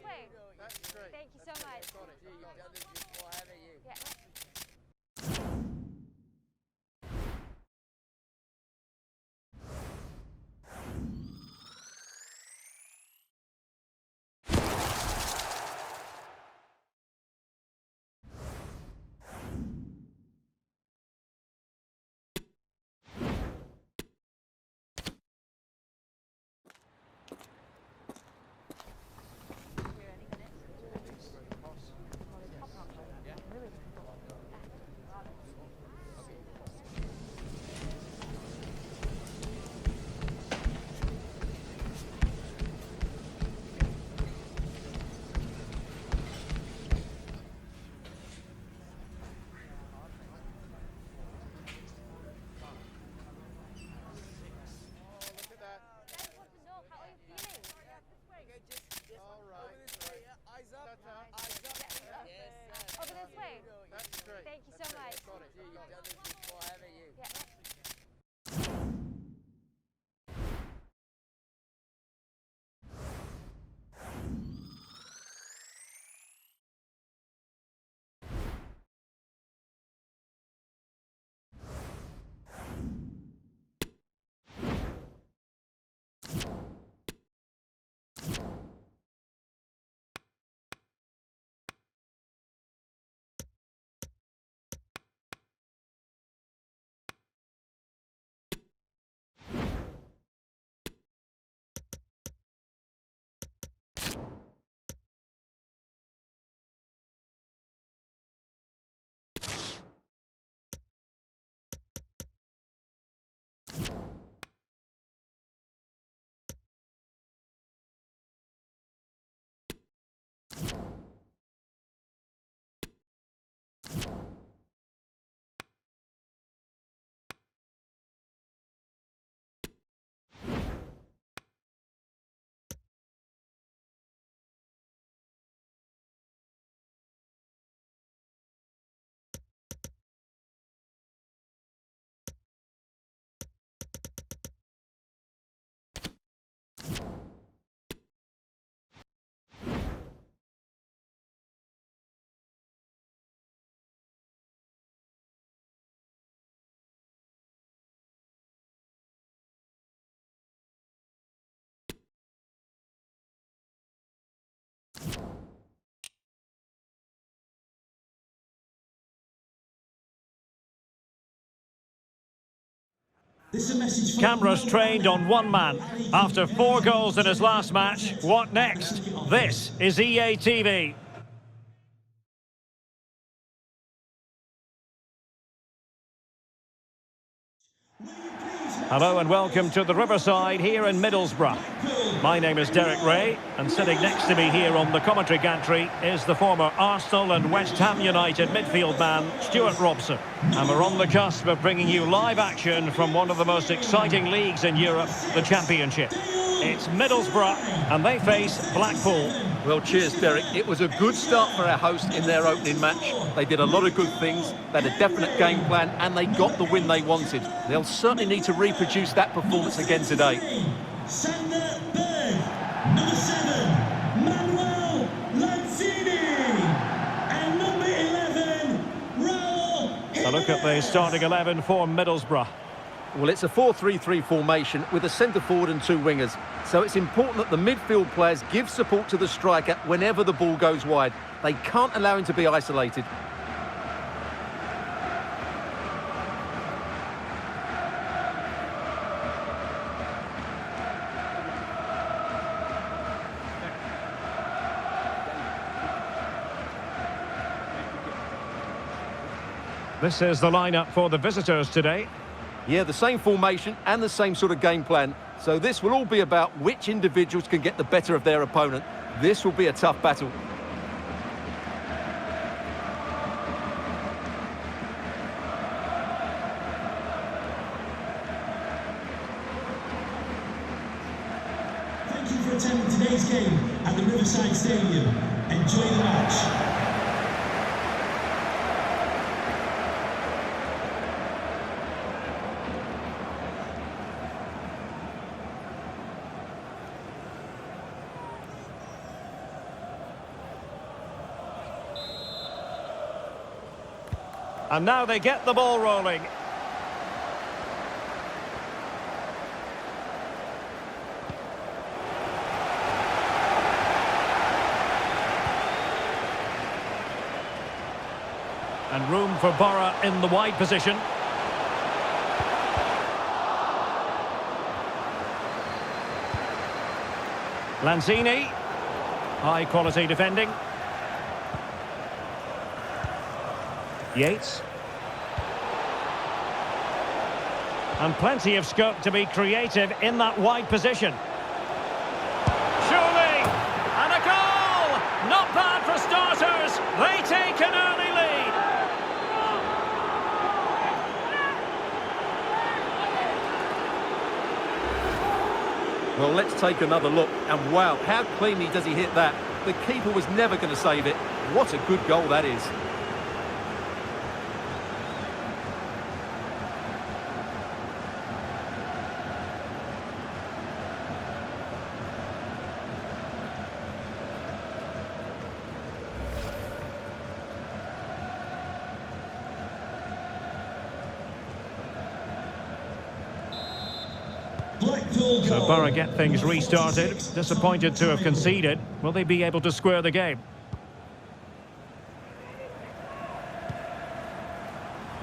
way. That's great. Thank you so much. You've done this before, haven't you? Yeah. Over this way. That's great. Thank you so much. You've done this before, haven't you? Yeah. Cameras trained on one man. After 4 goals in his last match, what next? This is EA TV. Hello and welcome to the Riverside here in Middlesbrough. My name is Derek Ray, and sitting next to me here on the commentary gantry is the former Arsenal and West Ham United midfield man, Stuart Robson. And we're on the cusp of bringing you live action from one of the most exciting leagues in Europe, the Championship. It's Middlesbrough, and they face Blackpool. Well, cheers, Derek. It was a good start for our host in their opening match. They did a lot of good things, they had a definite game plan, and they got the win they wanted. They'll certainly need to reproduce that performance again today. Number 7, Manuel Lanzini. And number 11, Raul. A look at the starting 11 for Middlesbrough. Well, it's a 4-3-3 formation with a centre-forward and 2 wingers. So it's important that the midfield players give support to the striker whenever the ball goes wide. They can't allow him to be isolated. This is the lineup for the visitors today. Yeah, the same formation and the same sort of game plan. So this will all be about which individuals can get the better of their opponent. This will be a tough battle. Thank you for attending today's game at the Riverside Stadium. Enjoy the match. And now they get the ball rolling. And room for Borough in the wide position. Lanzini. High quality defending. Yates. And plenty of scope to be creative in that wide position. Surely! And a goal! Not bad for starters. They take an early lead. Well, let's take another look. And wow, how cleanly does he hit that? The keeper was never going to save it. What a good goal that is. So Borough get things restarted. Disappointed to have conceded. Will they be able to square the game?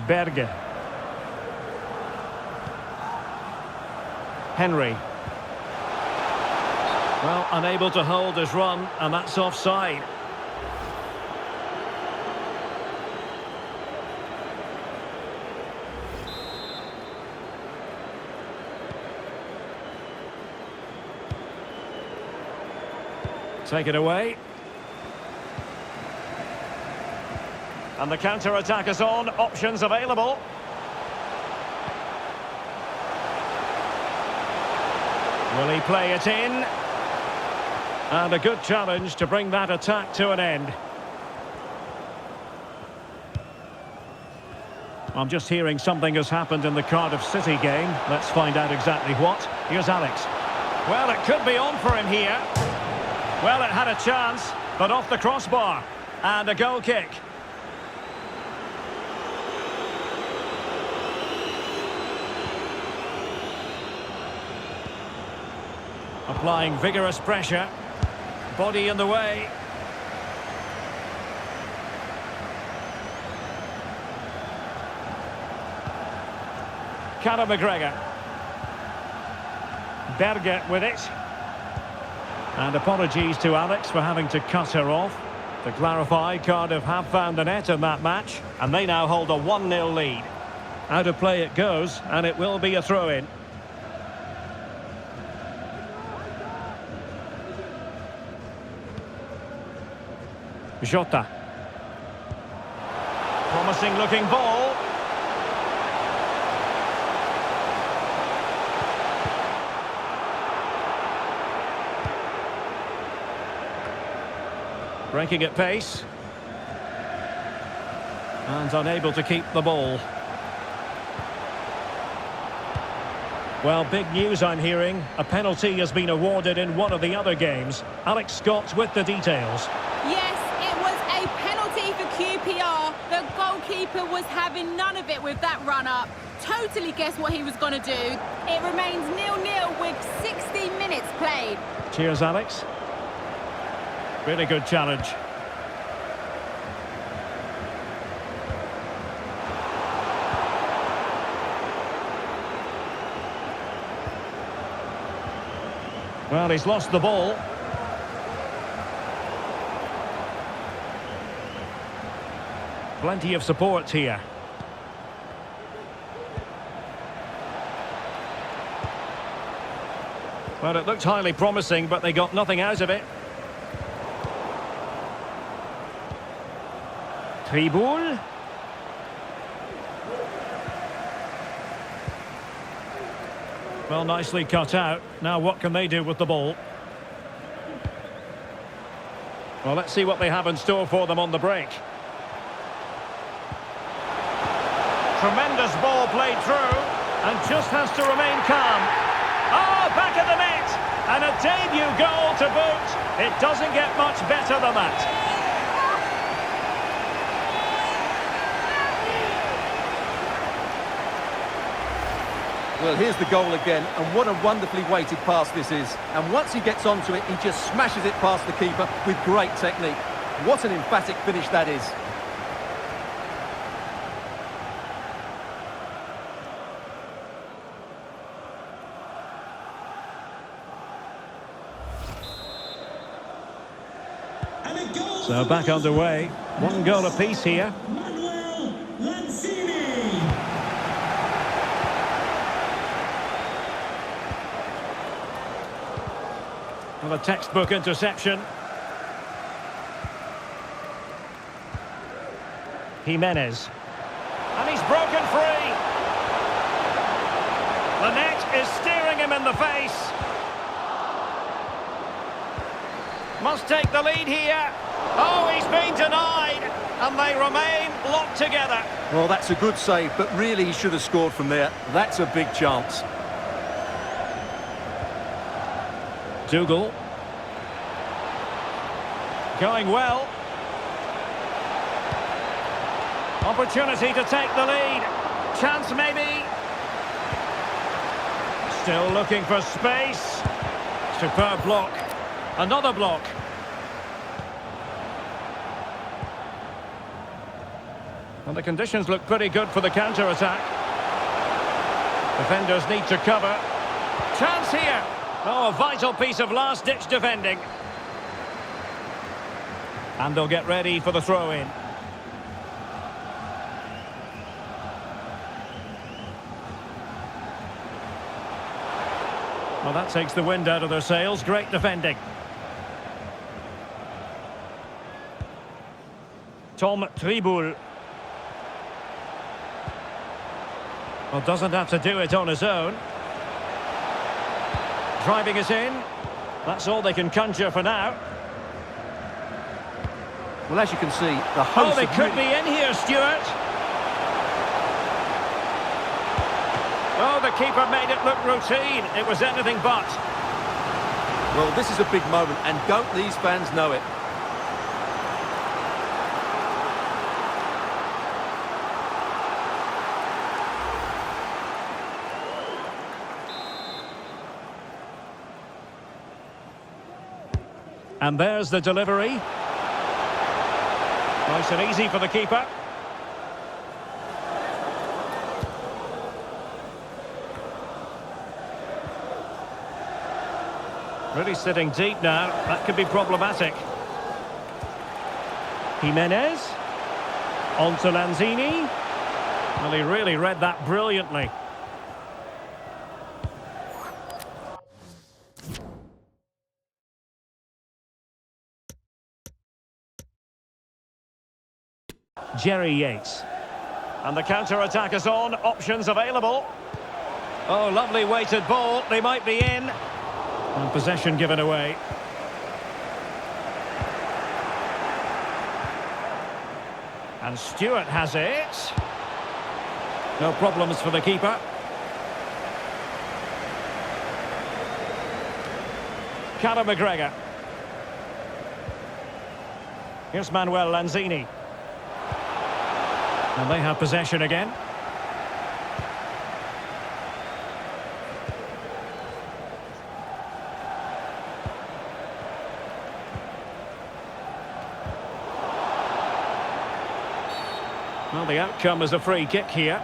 Berge. Henry. Well, unable to hold his run, and that's offside. Take it away. And the counter-attack is on. Options available. Will he play it in? And a good challenge to bring that attack to an end. I'm just hearing something has happened in the Cardiff City game. Let's find out exactly what. Here's Alex. Well, it could be on for him here. Well, it had a chance, but off the crossbar. And a goal kick. Applying vigorous pressure. Body in the way. Conor McGregor. Berge with it. And apologies to Alex for having to cut her off. To clarify, Cardiff have found the net in that match, and they now hold a 1-0 lead. Out of play it goes, and it will be a throw-in. Jota. Promising looking ball. Breaking at pace. And unable to keep the ball. Well, big news I'm hearing. A penalty has been awarded in one of the other games. Alex Scott with the details. Yes, it was a penalty for QPR. The goalkeeper was having none of it with that run-up. Totally guessed what he was going to do. It remains 0-0 with 60 minutes played. Cheers, Alex. Really good challenge. Well, he's lost the ball. Plenty of support here. Well, it looked highly promising, but they got nothing out of it. Tribul. Well, nicely cut out. Now what can they do with the ball? Well, let's see what they have in store for them on the break. Tremendous ball played through, and just has to remain calm. Oh, back of the net! And a debut goal to boot. It doesn't get much better than that. Well, here's the goal again, and what a wonderfully weighted pass this is. And once he gets onto it, he just smashes it past the keeper with great technique. What an emphatic finish that is. And a goal. So back underway. One goal apiece here. Well, a textbook interception. Jimenez. And he's broken free. The net is staring him in the face. Must take the lead here. Oh, he's been denied. And they remain locked together. Well, that's a good save, but really he should have scored from there. That's a big chance. Dougal. Going well. Opportunity to take the lead. Chance maybe. Still looking for space. Superb block. Another block. And the conditions look pretty good for the counter-attack. Defenders need to cover. Chance here. Oh, a vital piece of last-ditch defending. And they'll get ready for the throw-in. Well, that takes the wind out of their sails. Great defending. Tom Tribul. Well, doesn't have to do it on his own. Driving it in. That's all they can conjure for now. Well, as you can see, the host... Oh, they could be in here, Stuart. Oh, the keeper made it look routine. It was anything but. Well, this is a big moment, and don't these fans know it? And there's the delivery. Nice and easy for the keeper. Really sitting deep now. That could be problematic. Jimenez. On to Lanzini. Well, he really read that brilliantly. Jerry Yates. And the counter-attack is on. Options available. Oh, lovely weighted ball. They might be in. And possession given away. And Stewart has it. No problems for the keeper. Callum McGregor. Here's Manuel Lanzini. And they have possession again. Well, the outcome is a free kick here.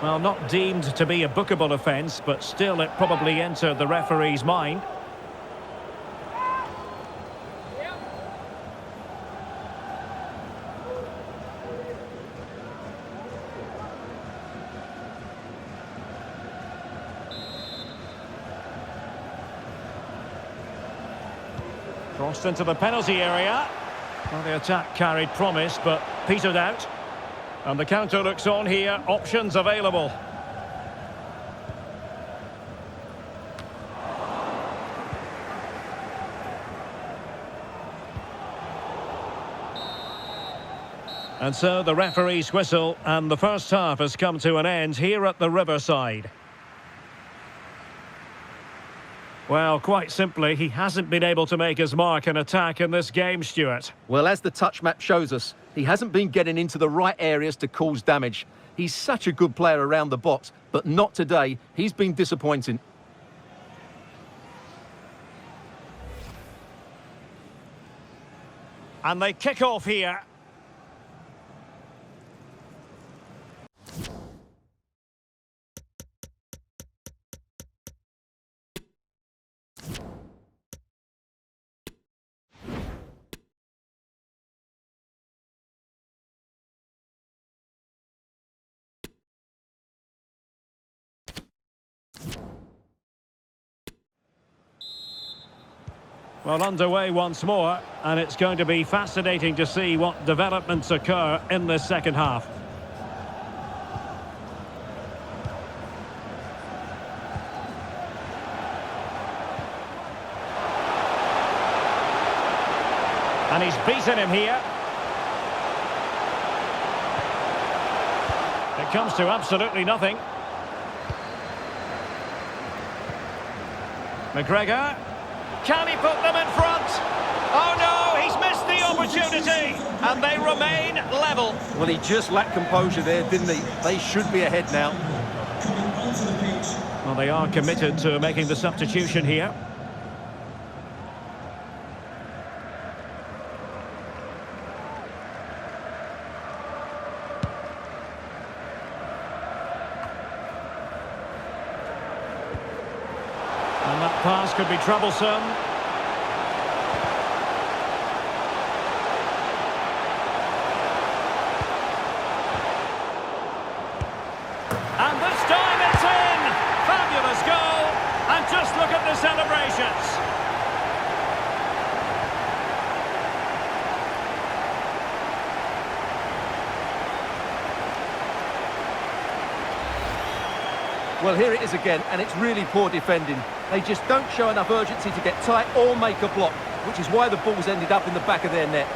Well, not deemed to be a bookable offence, but still it probably entered the referee's mind. Crossed into the penalty area. Well, the attack carried promise, but petered out. And the counter looks on here. Options available. And so the referee's whistle, and the first half has come to an end here at the Riverside. Well, quite simply, he hasn't been able to make his mark in attack in this game, Stuart. Well, as the touch map shows us, he hasn't been getting into the right areas to cause damage. He's such a good player around the box, but not today. He's been disappointing. And they kick off here. Well, underway once more, and it's going to be fascinating to see what developments occur in this second half. And he's beaten him here. It comes to absolutely nothing. McGregor. Can he put them in front? Oh no, he's missed the opportunity, and they remain level. Well, he just lacked composure there, didn't he? They should be ahead now. Coming onto the pitch. Well, they are committed to making the substitution here. And that pass could be troublesome. And this time it's in! Fabulous goal! And just look at the celebrations! Well, here it is again, and it's really poor defending. They just don't show enough urgency to get tight or make a block, which is why the ball's ended up in the back of their net.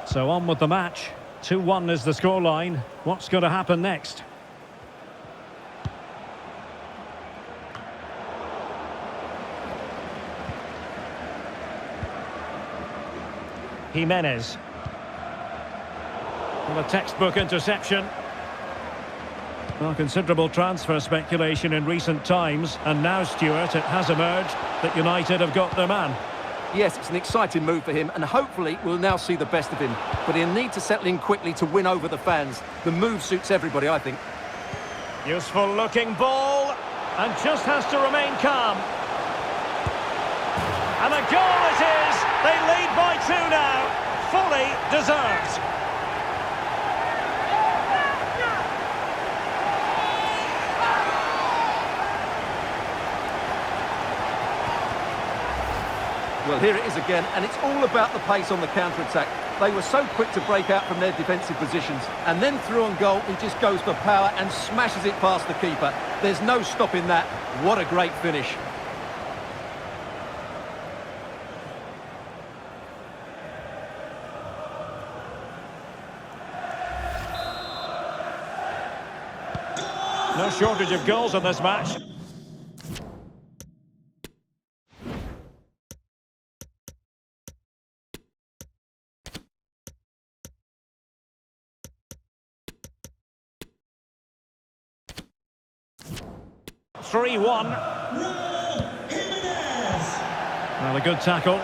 So on with the match. 2-1 is the scoreline. What's going to happen next? Jimenez. Well, a textbook interception. Well, considerable transfer speculation in recent times, and now, Stuart, it has emerged that United have got their man. Yes, it's an exciting move for him, and hopefully we'll now see the best of him. But he'll need to settle in quickly to win over the fans. The move suits everybody, I think. Useful looking ball, and just has to remain calm. And a goal it is! They lead by 2 now. Fully deserved. Well, here it is again, and it's all about the pace on the counter-attack. They were so quick to break out from their defensive positions, and then through on goal, he just goes for power and smashes it past the keeper. There's no stopping that. What a great finish. No shortage of goals in this match. Three-1. Well, a good tackle.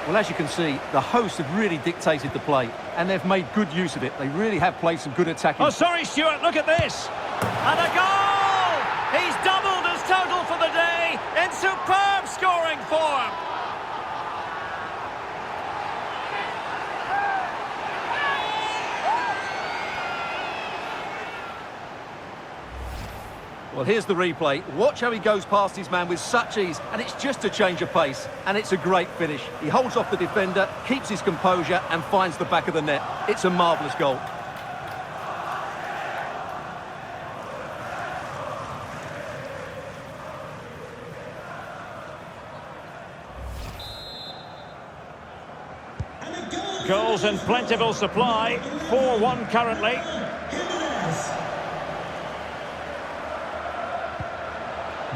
Well, as you can see, the hosts have really dictated the play, and they've made good use of it. They really have played some good attacking. Oh, sorry, Stuart, look at this. And a goal! He's doubled his total for the day in superb scoring form. Well, here's the replay. Watch how he goes past his man with such ease, and it's just a change of pace, and it's a great finish. He holds off the defender, keeps his composure, and finds the back of the net. It's a marvellous goal. Goals in plentiful supply. 4-1 currently. Jimenez.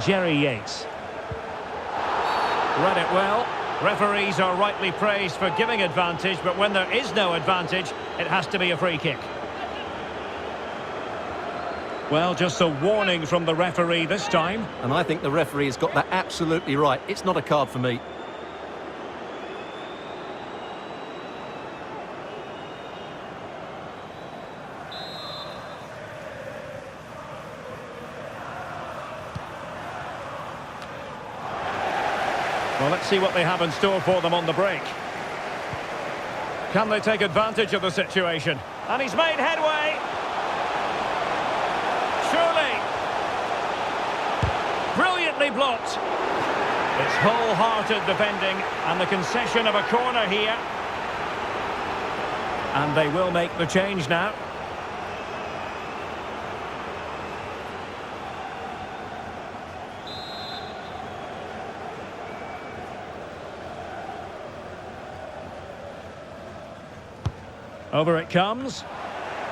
Jerry Yates. Read it well. Referees are rightly praised for giving advantage, but when there is no advantage, it has to be a free kick. Well, just a warning from the referee this time. And I think the referee has got that absolutely right. It's not a card for me. Well, let's see what they have in store for them on the break. Can they take advantage of the situation? And he's made headway. Surely. Brilliantly blocked. It's wholehearted defending and the concession of a corner here. And they will make the change now. Over it comes,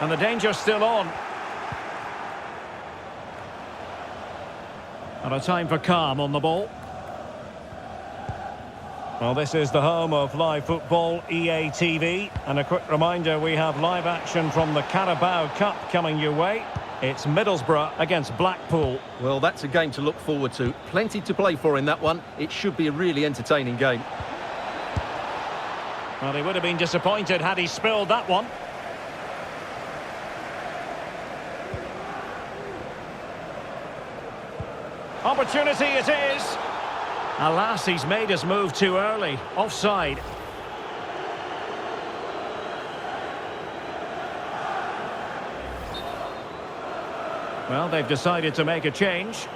and the danger's still on. And a time for calm on the ball. Well, this is the home of live football, EA TV. And a quick reminder, we have live action from the Carabao Cup coming your way. It's Middlesbrough against Blackpool. Well, that's a game to look forward to. Plenty to play for in that one. It should be a really entertaining game. Well, he would have been disappointed had he spilled that one. Opportunity it is. Alas, he's made his move too early. Offside. Well, they've decided to make a change.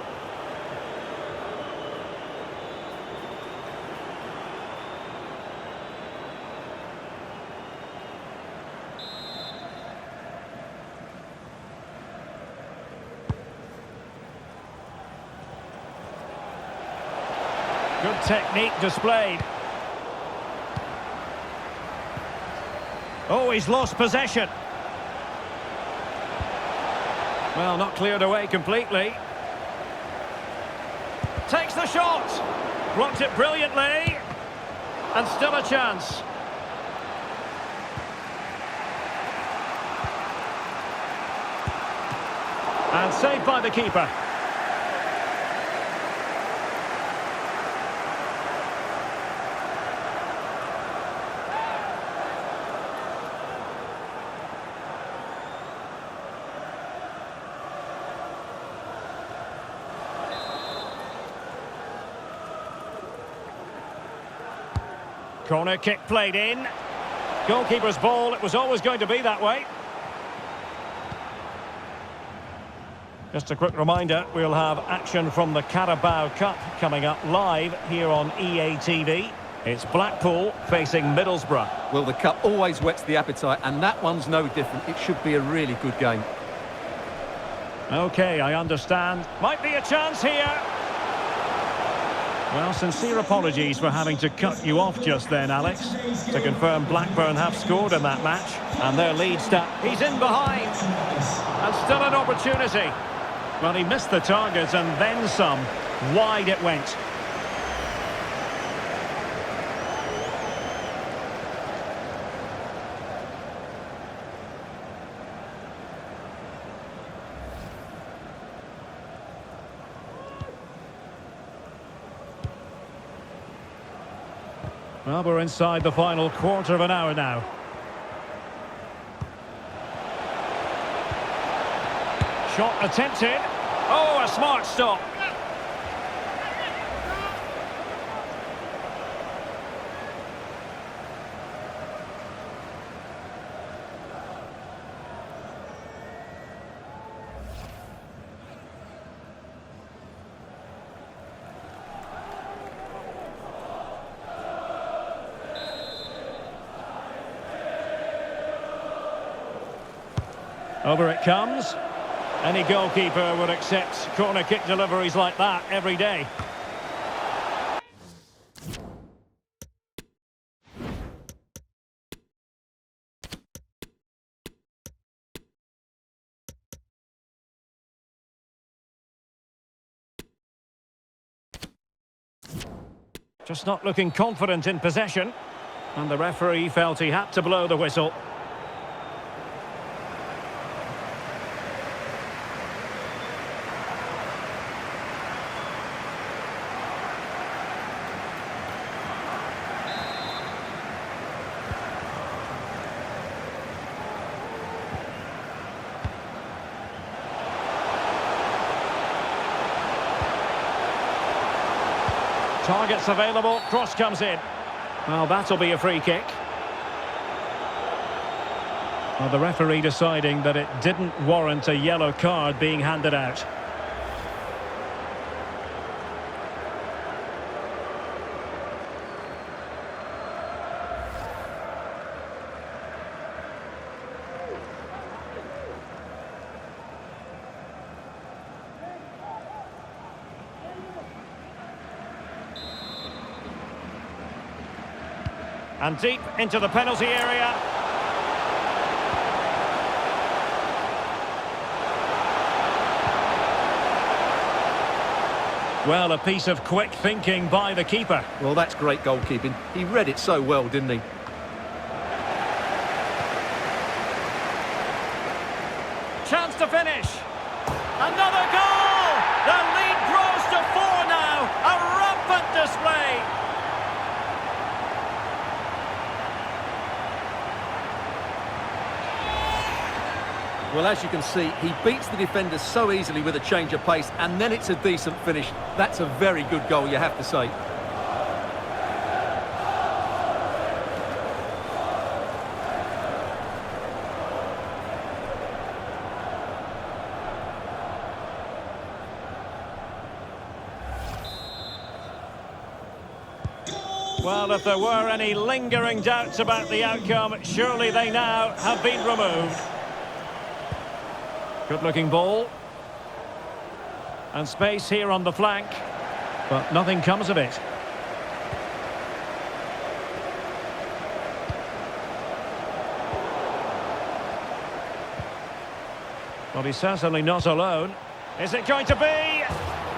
Good technique displayed. Oh, he's lost possession. Well, not cleared away completely. Takes the shot. Blocked it brilliantly. And still a chance. And saved by the keeper. Corner kick played in. Goalkeeper's ball, it was always going to be that way. Just a quick reminder, we'll have action from the Carabao Cup coming up live here on EA TV. It's Blackpool facing Middlesbrough. Well, the cup always whets the appetite, and that one's no different. It should be a really good game. Okay, I understand. Might be a chance here. Well, sincere apologies for having to cut you off just then, Alex. To confirm, Blackburn have scored in that match. And their lead stat, he's in behind. And still an opportunity. Well, he missed the target and then some. Wide it went. Well, we're inside the final quarter of an hour now. Shot attempted. Oh, a smart stop. Over it comes. Any goalkeeper would accept corner kick deliveries like that every day. Just not looking confident in possession. And the referee felt he had to blow the whistle. Targets available, cross comes in. Well, that'll be a free kick. Well, the referee deciding that it didn't warrant a yellow card being handed out. And deep into the penalty area. Well, a piece of quick thinking by the keeper. Well, that's great goalkeeping. He read it so well, didn't he? Chance to finish. Another goal! The lead grows to 4 now. A rampant display. Well, as you can see, he beats the defender so easily with a change of pace, and then it's a decent finish. That's a very good goal, you have to say. Well, if there were any lingering doubts about the outcome, surely they now have been removed. Good-looking ball. And space here on the flank. But nothing comes of it. Well, he's certainly not alone. Is it going to be?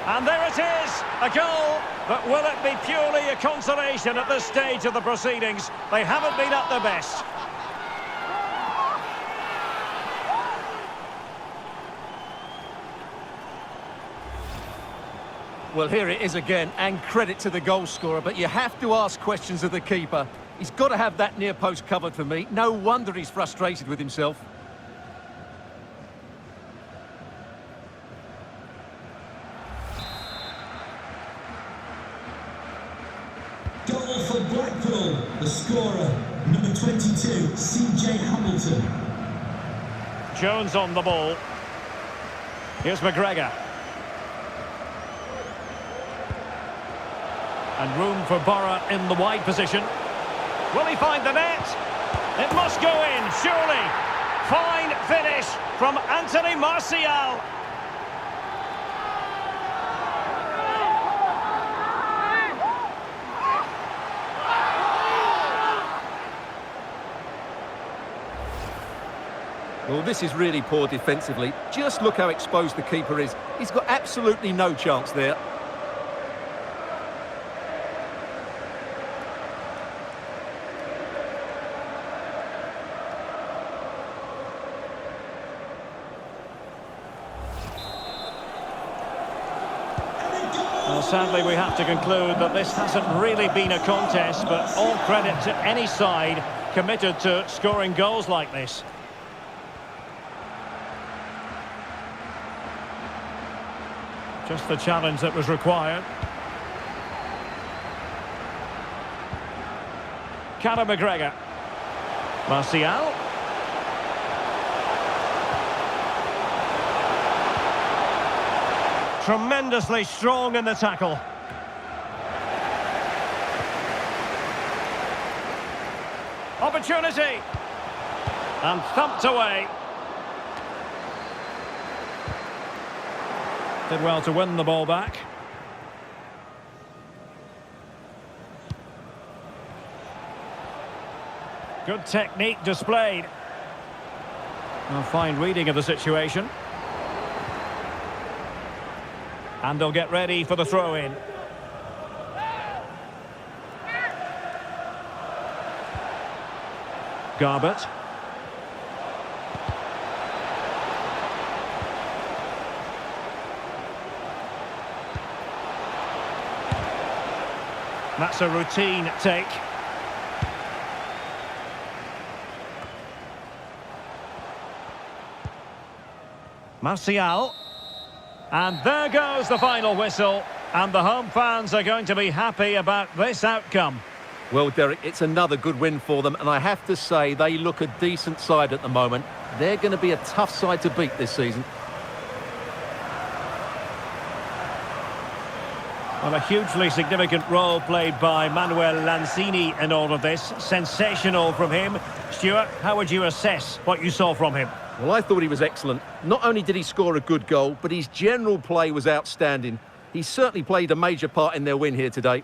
And there it is! A goal! But will it be purely a consolation at this stage of the proceedings? They haven't been at their best. Well, here it is again, and credit to the goal scorer, but you have to ask questions of the keeper. He's got to have that near post covered for me. No wonder he's frustrated with himself. Goal for Blackpool, the scorer, number 22, CJ Hamilton. Jones on the ball. Here's McGregor. And room for Borough in the wide position. Will he find the net? It must go in, surely. Fine finish from Anthony Martial. Well, this is really poor defensively. Just look how exposed the keeper is. He's got absolutely no chance there. Well, sadly, we have to conclude that this hasn't really been a contest, but all credit to any side committed to scoring goals like this. Just the challenge that was required. Conor McGregor. Martial. Tremendously strong in the tackle. Opportunity. And thumped away. Did well to win the ball back. Good technique displayed. A fine reading of the situation. And they'll get ready for the throw-in. Garbett. That's a routine take. Martial. And there goes the final whistle. And the home fans are going to be happy about this outcome. Well, Derek, it's another good win for them, and I have to say they look a decent side at the moment. They're going to be a tough side to beat this season. Well, a hugely significant role played by Manuel Lanzini in all of this. Sensational from him. Stuart, how would you assess what you saw from him? Well, I thought he was excellent. Not only did he score a good goal, but his general play was outstanding. He certainly played a major part in their win here today.